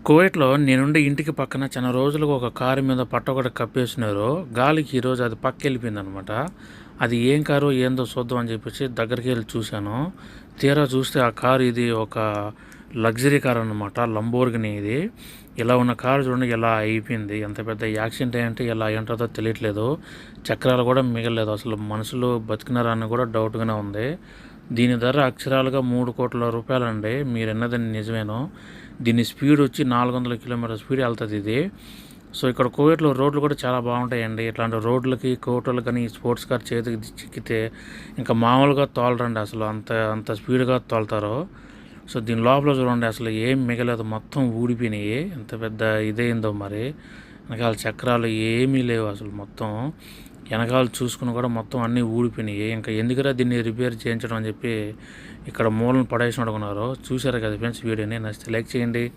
కువైట్‌లో నేనుండే ఇంటికి పక్కన చాలా రోజులుగా ఒక కారు మీద పట్ట ఒకటి కప్పేసినారు. గాలికి ఈరోజు అది పక్కెళ్ళిపోయిందనమాట. అది ఏం కారో ఏందో చూద్దాం అని చెప్పేసి దగ్గరికెళ్ళి చూశాను. తీరా చూస్తే ఆ కారు ఇది ఒక లగ్జరీ కార్ అనమాట. లంబోర్గిని ఇది. ఇలా ఉన్న కారు చూడండి ఎలా అయిపోయింది. ఎంత పెద్ద యాక్సిడెంట్ అయ్యంటే ఎలా అయ్యుంటదో తెలియట్లేదు. చక్రాలు కూడా మిగలలేదు. అసలు మనుషులు బతికినారా అని కూడా డౌట్‌గానే ఉంది. దీని ధర అక్షరాలుగా రూ. 3,00,00,000 అండి. మీరన్నది నిజమేను. దీని స్పీడ్ వచ్చి 400 కిలోమీటర్ల స్పీడ్ ఎళ్తది ఇది. సో, ఇక్కడ కువైట్‌లో రోడ్లు కూడా చాలా బావుంటాయండి. ఇట్లాంటి రోడ్లకి, కోటర్లు కానీ ఈ స్పోర్ట్స్ కార్ చేతికి చిక్కితే ఇంకా మామూలుగా తోలరండి అసలు. అంత అంత స్పీడ్‌గా తోలుతారు. సో, దీని లోపల చూడండి అసలు ఏం మిగలలేదు. మొత్తం ఊడిపోయినాయి. ఎంత పెద్ద ఇదయిందో మరి. వెనకాల చక్రాలు ఏమీ లేవు అసలు మొత్తం. ఎనకాల చూసుకుని కూడా మొత్తం అన్నీ ఊడిపోయినాయి. ఇంకా ఎందుకురా దీన్ని రిపేర్ చేయించడం అని చెప్పి ఇక్కడ మూలన పడేసినట్టున్నారు. చూసారు కదా ఫ్రెండ్స్ వీడియోని. నచ్చితే లైక్ చేయండి.